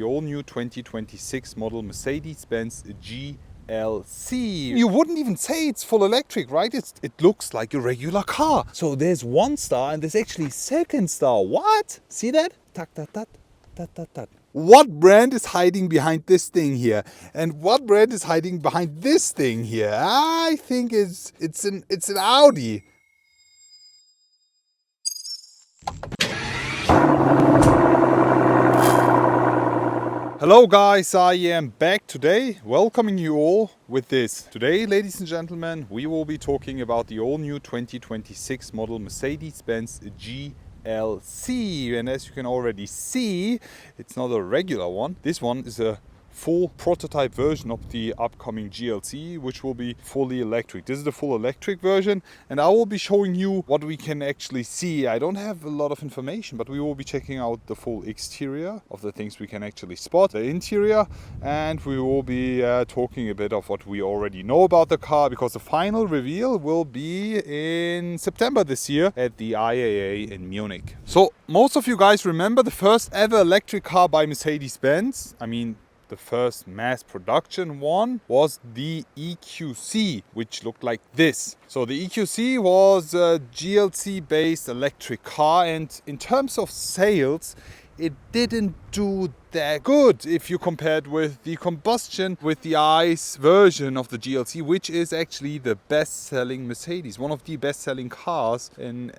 the all-new 2026 model Mercedes Benz GLC. You wouldn't even say it's full electric, right? It looks like a regular car. So there's one star and there's actually second star. What? See that? Tak, tak, tak, tak, tak, tak. What brand is hiding behind this thing here? And what brand is hiding behind this thing here? I think it's an Audi. Hello guys, I am back today, welcoming you all with this. Today, ladies and gentlemen, we will be talking about the all-new 2026 model Mercedes Benz GLC. And as you can already see, it's not a regular one. This one is a full prototype version of the upcoming GLC, which will be fully electric. This is the full electric version, and I will be showing you what we can actually see. I don't have a lot of information, but we will be checking out the full exterior of the things we can actually spot, the interior, and we will be talking a bit of what we already know about the car, because the final reveal will be in September this year at the IAA in Munich. So most of you guys remember the first ever electric car by Mercedes-Benz. I mean, the first mass production one was the EQC, which looked like this. So the EQC was a GLC based electric car, and in terms of sales, it didn't do that good if you compared with the combustion, with the ICE version of the GLC, which is actually the best-selling Mercedes, one of the best-selling cars in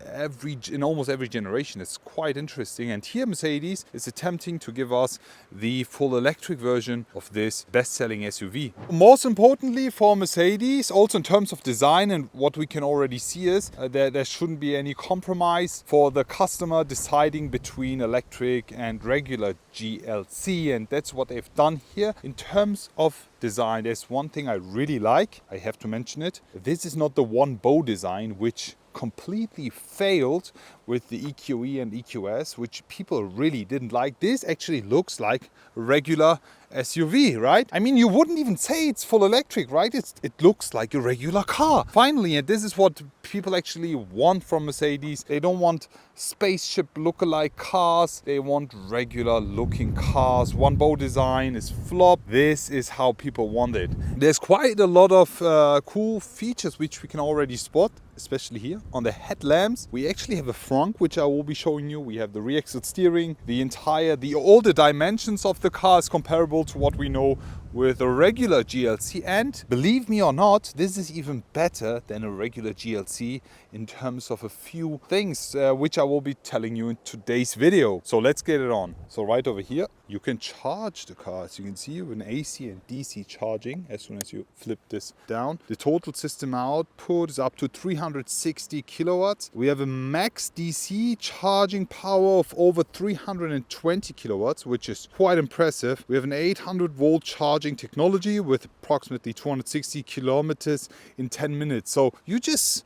almost every generation. It's quite interesting, and here Mercedes is attempting to give us the full electric version of this best-selling SUV. Most importantly for Mercedes, also in terms of design, and what we can already see is there shouldn't be any compromise for the customer deciding between electric and regular GLC, and that's what they've done here. In terms of design, there's one thing I really like, I have to mention it. This is not the one bow design which completely failed with the EQE and EQS, which people really didn't like. This actually looks like a regular SUV, right? I mean, you wouldn't even say it's full electric, right? It looks like a regular car. Finally, and this is what people actually want from Mercedes. They don't want spaceship look-alike cars. They want regular looking cars. One bow design is flop. This is how people want it. There's quite a lot of cool features which we can already spot, especially here on the headlamps. We actually have a front, which I will be showing you. We have the rear-axle steering, all the dimensions of the car is comparable to what we know with a regular GLC, and believe me or not, this is even better than a regular GLC in terms of a few things which I will be telling you in today's video. So let's get it on. So right over here you can charge the car, as you can see, with an AC and DC charging as soon as you flip this down. The total system output is up to 360 kilowatts. We have a max DC charging power of over 320 kilowatts, which is quite impressive. We have an 800 volt charging technology with approximately 260 kilometers in 10 minutes. So you just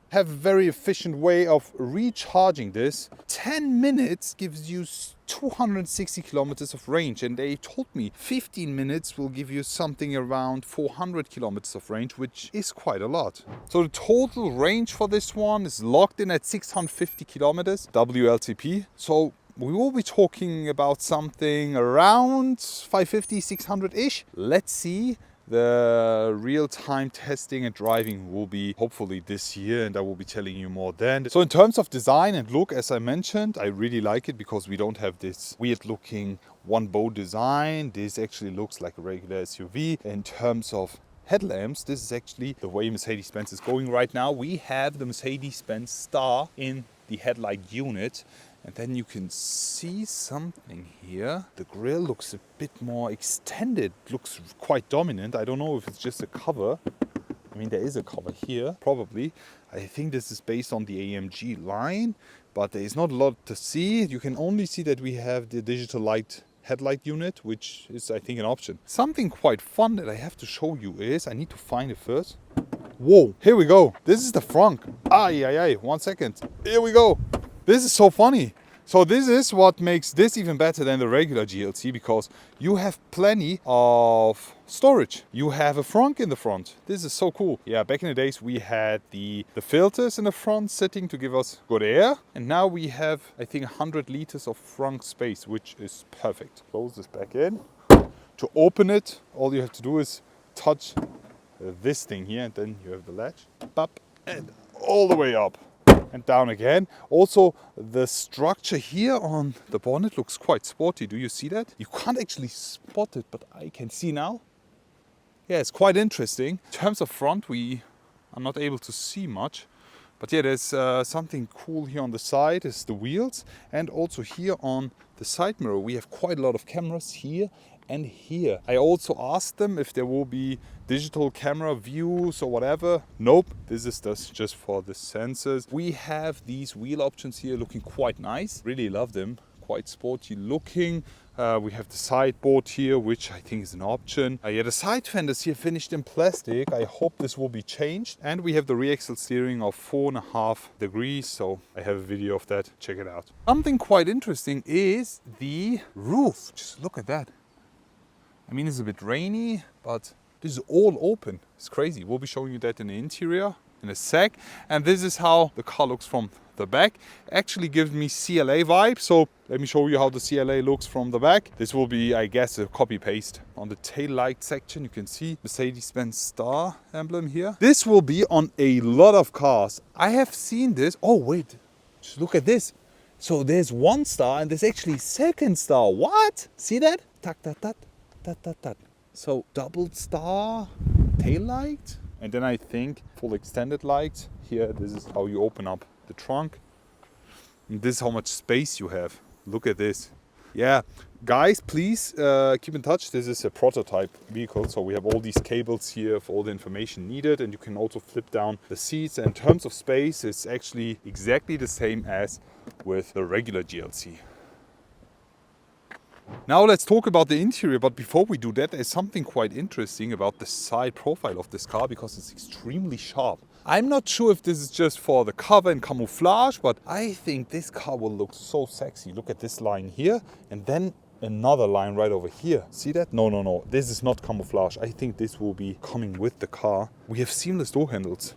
have a very efficient way of recharging this. 10 minutes gives you 260 kilometers of range, and they told me 15 minutes will give you something around 400 kilometers of range, which is quite a lot. So the total range for this one is locked in at 650 kilometers WLTP. So we will be talking about something around 550, 600-ish. Let's see. The real-time testing and driving will be hopefully this year, and I will be telling you more then. So in terms of design and look, as I mentioned, I really like it because we don't have this weird-looking one-bow design. This actually looks like a regular SUV. In terms of headlamps, this is actually the way Mercedes-Benz is going right now. We have the Mercedes-Benz star in the headlight unit. And then you can see something here. The grille looks a bit more extended, looks quite dominant. I don't know if it's just a cover. I mean, there is a cover here, probably. I think this is based on the AMG line, but there is not a lot to see. You can only see that we have the digital headlight unit, which is, I think, an option. Something quite fun that I have to show you is, I need to find it first. Whoa, here we go. This is the front. One second. Here we go. This is so funny. So this is what makes this even better than the regular GLC, because you have plenty of storage. You have a frunk in the front. This is so cool. Yeah, back in the days we had the filters in the front sitting to give us good air. And now we have, I think, 100 liters of frunk space, which is perfect. Close this back in. To open it, all you have to do is touch this thing here, and then you have the latch. Pop, and all the way up. And down again. Also, the structure here on the bonnet looks quite sporty. Do you see that? You can't actually spot it, but I can see now. Yeah, it's quite interesting. In terms of front, we are not able to see much. But yeah, there's something cool here on the side, is the wheels. And also here on the side mirror, we have quite a lot of cameras here and here. I also asked them if there will be digital camera views or whatever. Nope, this is just for the sensors. We have these wheel options here looking quite nice. Really love them, quite sporty looking. We have the sideboard here, which I think is an option. Yeah, the side fenders here finished in plastic. I hope this will be changed. And we have the re-axle steering of 4.5 degrees. So I have a video of that. Check it out. Something quite interesting is the roof. Just look at that. I mean, it's a bit rainy, but this is all open. It's crazy. We'll be showing you that in the interior in a sec. And this is how the car looks from the back. Actually gives me CLA vibe. So let me show you how the CLA looks from the back. This will be, I guess, a copy paste. On the tail light section, you can see Mercedes Benz star emblem here. This will be on a lot of cars. I have seen this. Oh, wait, just look at this. So there's one star and there's actually second star. What? See that? Tak, tak, tak. So double star tail light, and then I think full extended light here. This is how you open up the trunk, and this is how much space you have. Look at this. Yeah, guys, please keep in touch. This is a prototype vehicle, so we have all these cables here for all the information needed, and you can also flip down the seats. And in terms of space, it's actually exactly the same as with the regular GLC. Now let's talk about the interior, but before we do that, there's something quite interesting about the side profile of this car, because it's extremely sharp. I'm not sure if this is just for the cover and camouflage, but I think this car will look so sexy. Look at this line here, and then another line right over here. See that? No. This is not camouflage. I think this will be coming with the car. We have seamless door handles.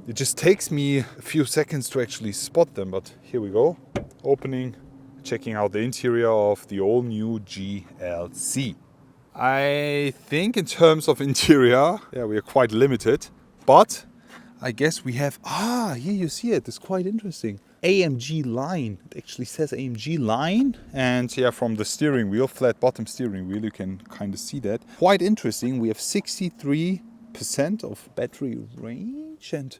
It just takes me a few seconds to actually spot them, but here we go. Opening. Checking out the interior of the all-new GLC. I think in terms of interior, yeah, we are quite limited, but I guess we have, here you see it, it's quite interesting. AMG line, it actually says AMG line, and yeah, from the steering wheel, flat bottom steering wheel, you can kind of see that. Quite interesting, we have 63% of battery range, and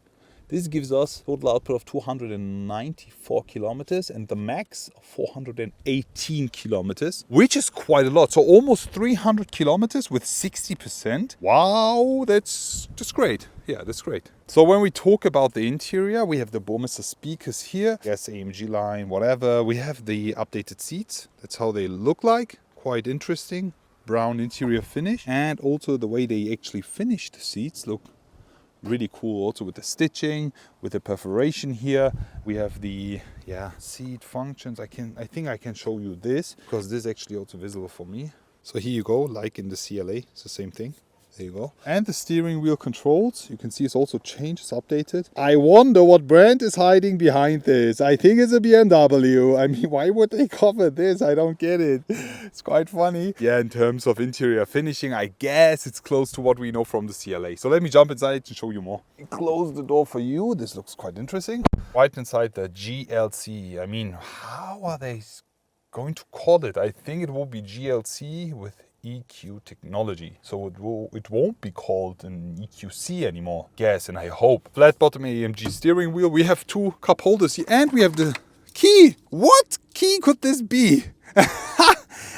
this gives us total output of 294 kilometers and the max of 418 kilometers, which is quite a lot. So almost 300 kilometers with 60%. Wow, that's great. Yeah, that's great. So when we talk about the interior, we have the Burmester speakers here. Yes, AMG line, whatever. We have the updated seats. That's how they look like. Quite interesting. Brown interior finish. And also the way they actually finish the seats look really cool, also with the stitching, with the perforation here. We have the seat functions. I think I can show you this, because this is actually also visible for me. So here you go, like in the CLA, it's the same thing. There you go. And the steering wheel controls, you can see it's also changed, it's updated. I wonder what brand is hiding behind this. I think it's a BMW. I mean, why would they cover this? I don't get it. It's quite funny. Yeah, in terms of interior finishing, I guess it's close to what we know from the CLA. So let me jump inside to show you more. Close the door for you. This looks quite interesting. Right inside the GLC. I mean, how are they going to call it? I think it will be GLC with EQ technology. So it won't be called an EQC anymore. Yes, and I hope. Flat bottom AMG steering wheel. We have two cup holders here, and we have the key. What key could this be?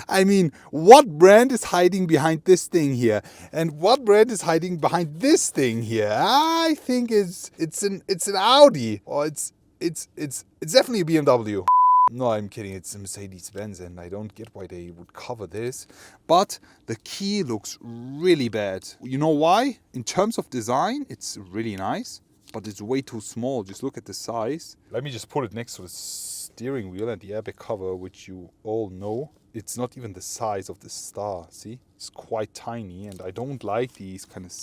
I mean, what brand is hiding behind this thing here? And what brand is hiding behind this thing here? I think it's an Audi, or it's definitely a BMW. No, I'm kidding. It's a Mercedes Benz, and I don't get why they would cover this. But the key looks really bad. You know why? In terms of design, it's really nice. but it's way too small. Just look at the size. Let me just put it next to the steering wheel and the airbag cover, which you all know. It's not even the size of the star, see? It's quite tiny, and I don't like these kind of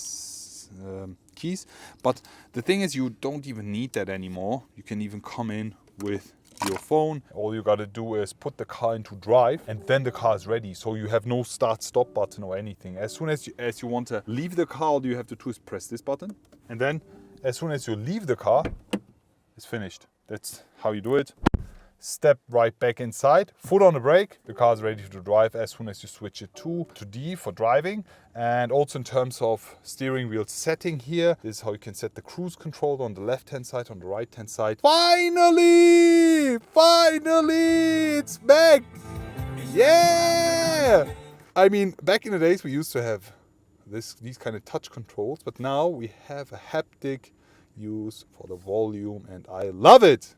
keys. But the thing is, you don't even need that anymore. You can even come in with your phone. All you gotta do is put the car into drive, and then the car is ready. So you have no start-stop button or anything. As soon as you want to leave the car, all you have to do is press this button. And then, as soon as you leave the car, it's finished. That's how you do it. Step right back inside, foot on the brake, the car is ready to drive as soon as you switch it to D for driving. And also in terms of steering wheel setting here, this is how you can set the cruise control on the left hand side, on the right hand side. Finally, it's back. Yeah! I mean, back in the days we used to have these kind of touch controls, but now we have a haptic use for the volume, and I love it.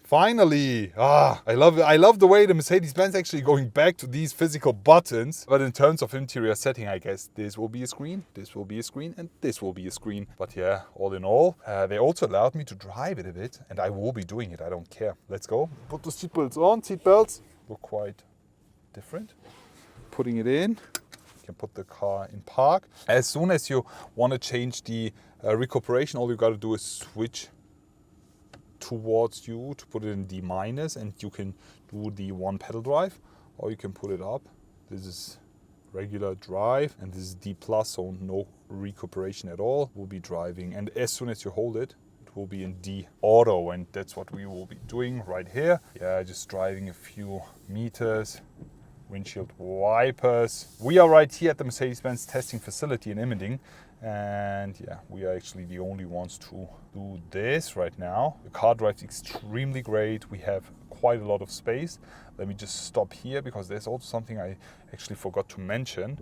Finally, I love the way the Mercedes-Benz actually going back to these physical buttons. But in terms of interior setting, I guess this will be a screen, this will be a screen, and this will be a screen. But yeah, all in all, they also allowed me to drive it a bit, and I will be doing it. I don't care. Let's go. Put the seatbelts on. Seatbelts look quite different. Putting it in. You can put the car in park. As soon as you want to change the recuperation, all you got to do is switch towards you to put it in D-, and you can do the one pedal drive, or you can put it up. This is regular drive, and this is D+, so no recuperation at all. We'll be driving, and as soon as you hold it, it will be in D auto, and that's what we will be doing right here. Yeah, just driving a few meters. Windshield wipers. We are right here at the Mercedes-Benz testing facility in Immending, and yeah, we are actually the only ones to do this right now. The car drives extremely great. We have quite a lot of space. Let me just stop here because there's also something I actually forgot to mention,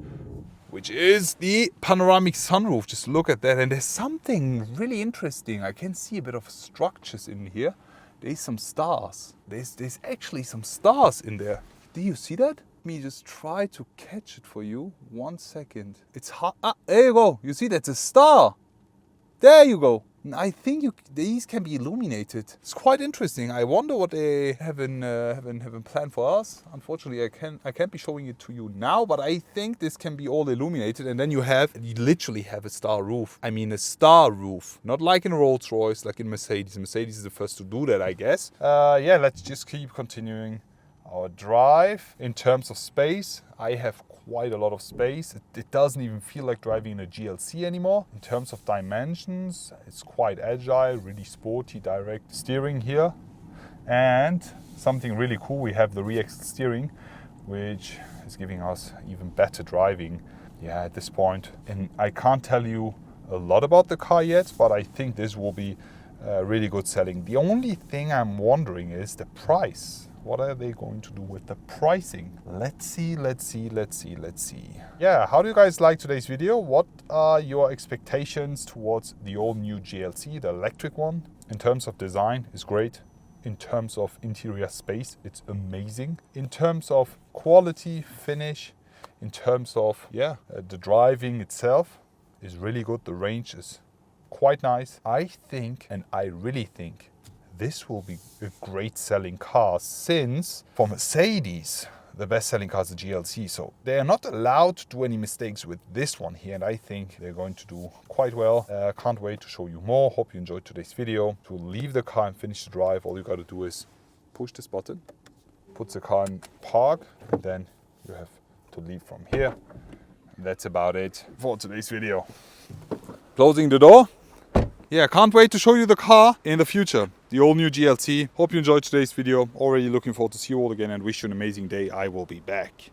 which is the panoramic sunroof. Just look at that, and there's something really interesting. I can see a bit of structures in here. There's some stars. There's actually some stars in there. Do you see that? Let me just try to catch it for you. 1 second. It's hot. There you go. You see, that's a star. There you go. I think these can be illuminated. It's quite interesting. I wonder what they have in plan for us. Unfortunately, I can't be showing it to you now, but I think this can be all illuminated, and then you literally have a star roof. I mean, a star roof. Not like in a Rolls-Royce, like in Mercedes. Mercedes is the first to do that, I guess. Yeah, let's just keep continuing our drive. In terms of space, I have quite a lot of space. It doesn't even feel like driving in a GLC anymore. In terms of dimensions, it's quite agile, really sporty, direct steering here. And something really cool, we have the rear axle steering, which is giving us even better driving. Yeah, at this point, and I can't tell you a lot about the car yet, but I think this will be really good selling. The only thing I'm wondering is the price. What are they going to do with the pricing? Let's see. Yeah, how do you guys like today's video? What are your expectations towards the all-new GLC, the electric one? In terms of design, it's great. In terms of interior space, it's amazing. In terms of quality, finish, in terms of, the driving itself is really good. The range is quite nice. I think, and I really think, this will be a great selling car, since for Mercedes, the best selling car is the GLC. So they are not allowed to do any mistakes with this one here, and I think they're going to do quite well. Can't wait to show you more. Hope you enjoyed today's video. To leave the car and finish the drive, all you got to do is push this button, put the car in park, and then you have to leave from here. And that's about it for today's video. Closing the door. Yeah, can't wait to show you the car in the future. The all-new GLC. Hope you enjoyed today's video. Already looking forward to see you all again, and wish you an amazing day. I will be back.